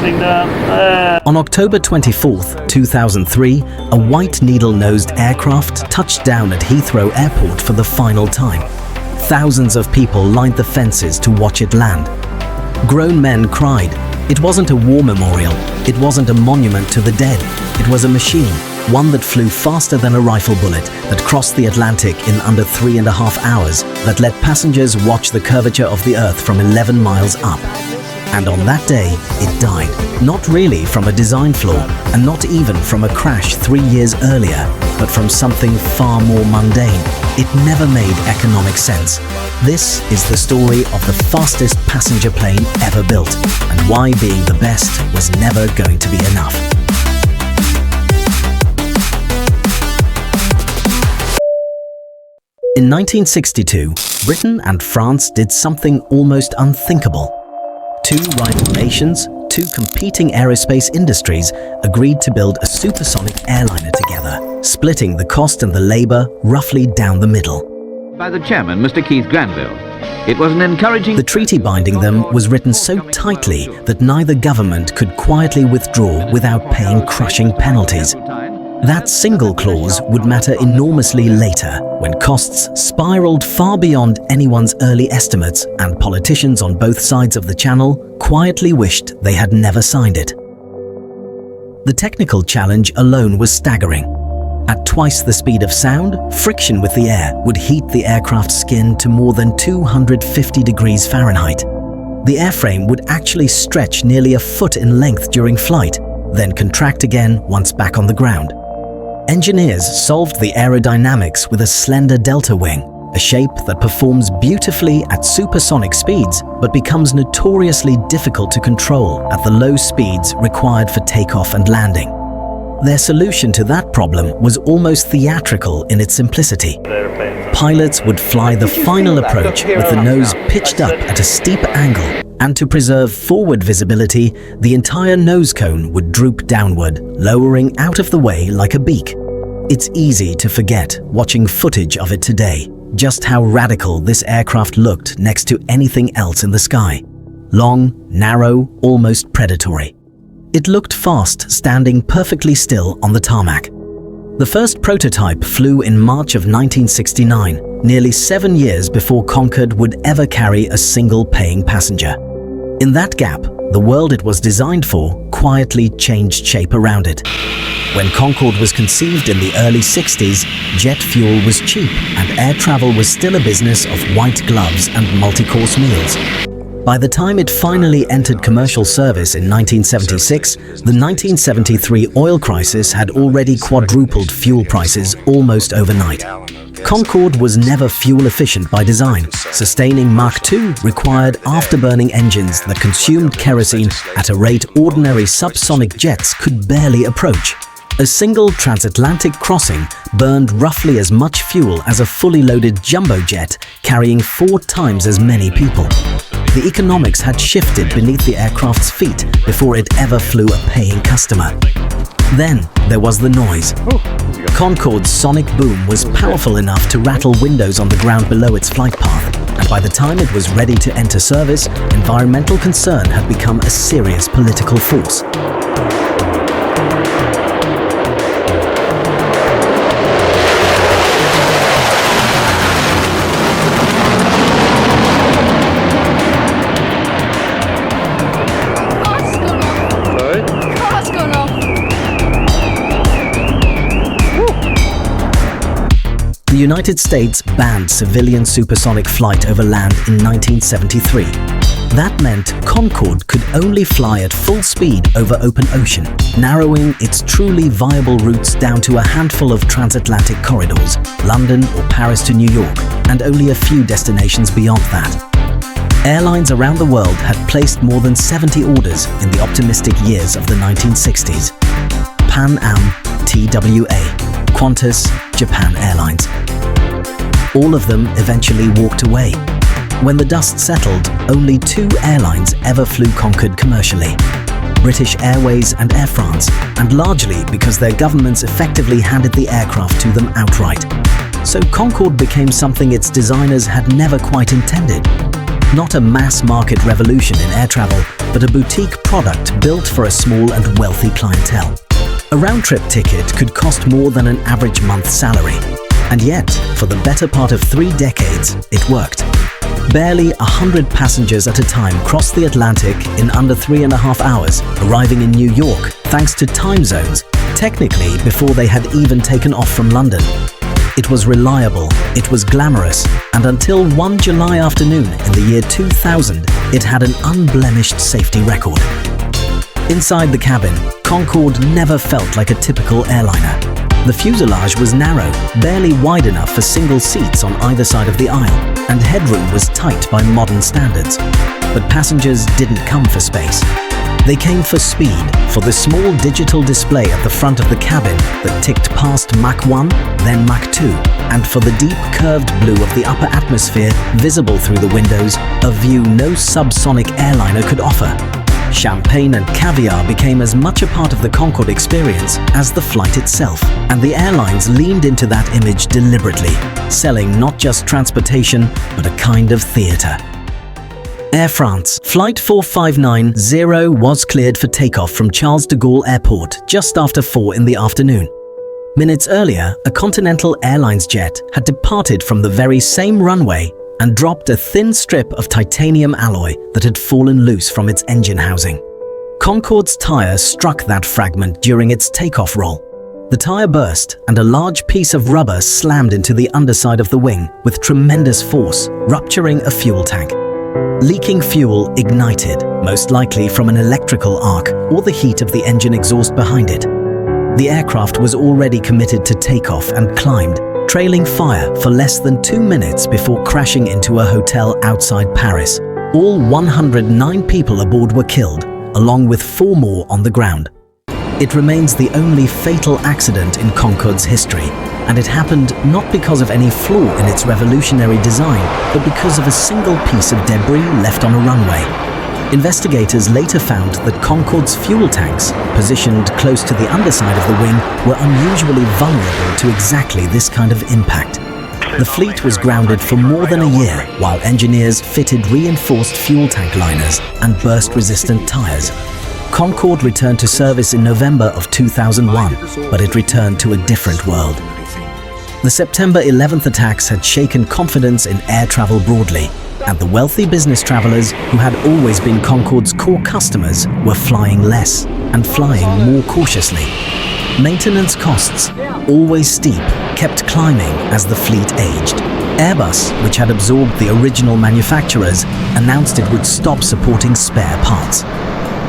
On October 24th, 2003, a white needle-nosed aircraft touched down at Heathrow Airport for the final time. Thousands of people lined the fences to watch it land. Grown men cried. It wasn't a war memorial. It wasn't a monument to the dead. It was a machine, one that flew faster than a rifle bullet, that crossed the Atlantic in under 3.5 hours, that let passengers watch the curvature of the Earth from 11 miles up. And on that day, it died. Not really from a design flaw, and not even from a crash 3 years earlier, but from something far more mundane. It never made economic sense. This is the story of the fastest passenger plane ever built, and why being the best was never going to be enough. In 1962, Britain and France did something almost unthinkable. Two rival nations, two competing aerospace industries, agreed to build a supersonic airliner together, splitting the cost and the labor roughly down the middle. By the chairman, Mr. Keith Granville. It was an encouraging... The treaty binding them was written so tightly that neither government could quietly withdraw without paying crushing penalties. That single clause would matter enormously later, when costs spiraled far beyond anyone's early estimates and politicians on both sides of the channel quietly wished they had never signed it. The technical challenge alone was staggering. At twice the speed of sound, friction with the air would heat the aircraft's skin to more than 250 degrees Fahrenheit. The airframe would actually stretch nearly a foot in length during flight, then contract again once back on the ground. Engineers solved the aerodynamics with a slender delta wing, a shape that performs beautifully at supersonic speeds but becomes notoriously difficult to control at the low speeds required for takeoff and landing. Their solution to that problem was almost theatrical in its simplicity. Pilots would fly the final approach with the nose pitched up at a steep angle, and to preserve forward visibility, the entire nose cone would droop downward, lowering out of the way like a beak. It's easy to forget, watching footage of it today, just how radical this aircraft looked next to anything else in the sky. Long, narrow, almost predatory. It looked fast, standing perfectly still on the tarmac. The first prototype flew in March of 1969, nearly 7 years before Concorde would ever carry a single paying passenger. In that gap, the world it was designed for quietly changed shape around it. When Concorde was conceived in the early 60s, jet fuel was cheap and air travel was still a business of white gloves and multi-course meals. By the time it finally entered commercial service in 1976, the 1973 oil crisis had already quadrupled fuel prices almost overnight. Concorde was never fuel efficient by design. Sustaining Mach 2 required afterburning engines that consumed kerosene at a rate ordinary subsonic jets could barely approach. A single transatlantic crossing burned roughly as much fuel as a fully loaded jumbo jet carrying 4 times as many people. The economics had shifted beneath the aircraft's feet before it ever flew a paying customer. Then there was the noise. Concorde's sonic boom was powerful enough to rattle windows on the ground below its flight path, and by the time it was ready to enter service, environmental concern had become a serious political force. The United States banned civilian supersonic flight over land in 1973. That meant Concorde could only fly at full speed over open ocean, narrowing its truly viable routes down to a handful of transatlantic corridors, London or Paris to New York, and only a few destinations beyond that. Airlines around the world had placed more than 70 orders in the optimistic years of the 1960s. Pan Am, TWA, Qantas, Japan Airlines. All of them eventually walked away. When the dust settled, only 2 airlines ever flew Concorde commercially: British Airways and Air France, and largely because their governments effectively handed the aircraft to them outright. So Concorde became something its designers had never quite intended. Not a mass market revolution in air travel, but a boutique product built for a small and wealthy clientele. A round-trip ticket could cost more than an average month's salary. And yet, for the better part of 3 decades, it worked. Barely 100 passengers at a time crossed the Atlantic in under 3.5 hours, arriving in New York thanks to time zones, technically before they had even taken off from London. It was reliable, it was glamorous, and until one July afternoon in the year 2000, it had an unblemished safety record. Inside the cabin, Concorde never felt like a typical airliner. The fuselage was narrow, barely wide enough for single seats on either side of the aisle, and headroom was tight by modern standards. But passengers didn't come for space. They came for speed, for the small digital display at the front of the cabin that ticked past Mach 1, then Mach 2, and for the deep curved blue of the upper atmosphere visible through the windows, a view no subsonic airliner could offer. Champagne and caviar became as much a part of the Concorde experience as the flight itself, and the airlines leaned into that image deliberately, selling not just transportation, but a kind of theatre. Air France Flight 4590 was cleared for takeoff from Charles de Gaulle Airport just after 4 in the afternoon. Minutes earlier, a Continental Airlines jet had departed from the very same runway and dropped a thin strip of titanium alloy that had fallen loose from its engine housing. Concorde's tire struck that fragment during its takeoff roll. The tire burst and a large piece of rubber slammed into the underside of the wing with tremendous force, rupturing a fuel tank. Leaking fuel ignited, most likely from an electrical arc or the heat of the engine exhaust behind it. The aircraft was already committed to takeoff and climbed, trailing fire for less than 2 minutes before crashing into a hotel outside Paris. All 109 people aboard were killed, along with 4 more on the ground. It remains the only fatal accident in Concorde's history, and it happened not because of any flaw in its revolutionary design, but because of a single piece of debris left on a runway. Investigators later found that Concorde's fuel tanks, positioned close to the underside of the wing, were unusually vulnerable to exactly this kind of impact. The fleet was grounded for more than a year while engineers fitted reinforced fuel tank liners and burst-resistant tires. Concorde returned to service in November of 2001, but it returned to a different world. The September 11th attacks had shaken confidence in air travel broadly, and the wealthy business travelers who had always been Concorde's core customers were flying less and flying more cautiously. Maintenance costs, always steep, kept climbing as the fleet aged. Airbus, which had absorbed the original manufacturers, announced it would stop supporting spare parts.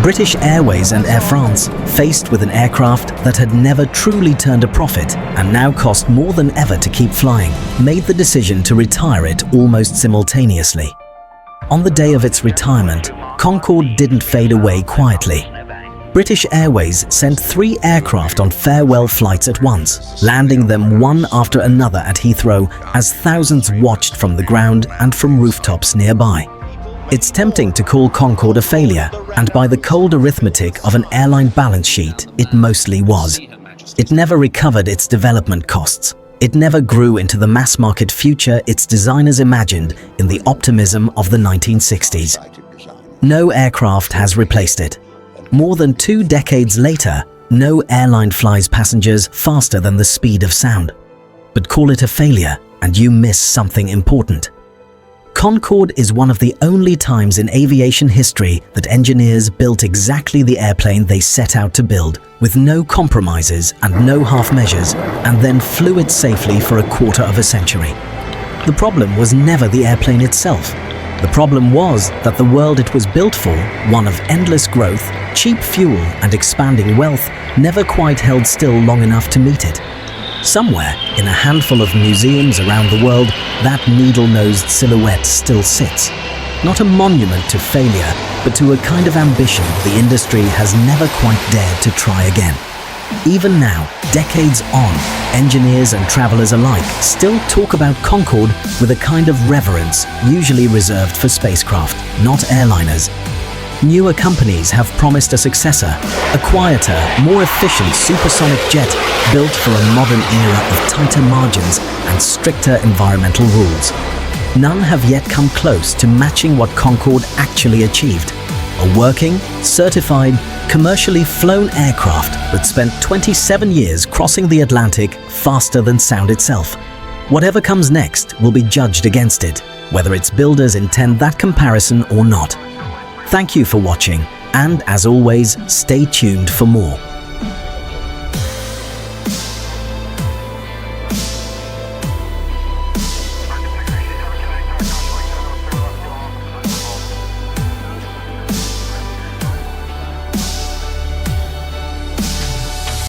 British Airways and Air France, faced with an aircraft that had never truly turned a profit and now cost more than ever to keep flying, made the decision to retire it almost simultaneously. On the day of its retirement, Concorde didn't fade away quietly. British Airways sent 3 aircraft on farewell flights at once, landing them one after another at Heathrow as thousands watched from the ground and from rooftops nearby. It's tempting to call Concorde a failure, and by the cold arithmetic of an airline balance sheet, it mostly was. It never recovered its development costs. It never grew into the mass-market future its designers imagined in the optimism of the 1960s. No aircraft has replaced it. More than 2 decades later, no airline flies passengers faster than the speed of sound. But call it a failure, and you miss something important. Concorde is one of the only times in aviation history that engineers built exactly the airplane they set out to build, with no compromises and no half measures, and then flew it safely for a quarter of a century. The problem was never the airplane itself. The problem was that the world it was built for, one of endless growth, cheap fuel and expanding wealth, never quite held still long enough to meet it. Somewhere, in a handful of museums around the world, that needle-nosed silhouette still sits. Not a monument to failure, but to a kind of ambition the industry has never quite dared to try again. Even now, decades on, engineers and travelers alike still talk about Concorde with a kind of reverence usually reserved for spacecraft, not airliners. Newer companies have promised a successor, a quieter, more efficient supersonic jet built for a modern era of tighter margins and stricter environmental rules. None have yet come close to matching what Concorde actually achieved. a working, certified, commercially flown aircraft that spent 27 years crossing the Atlantic faster than sound itself. Whatever comes next will be judged against it, whether its builders intend that comparison or not. Thank you for watching, and as always, stay tuned for more.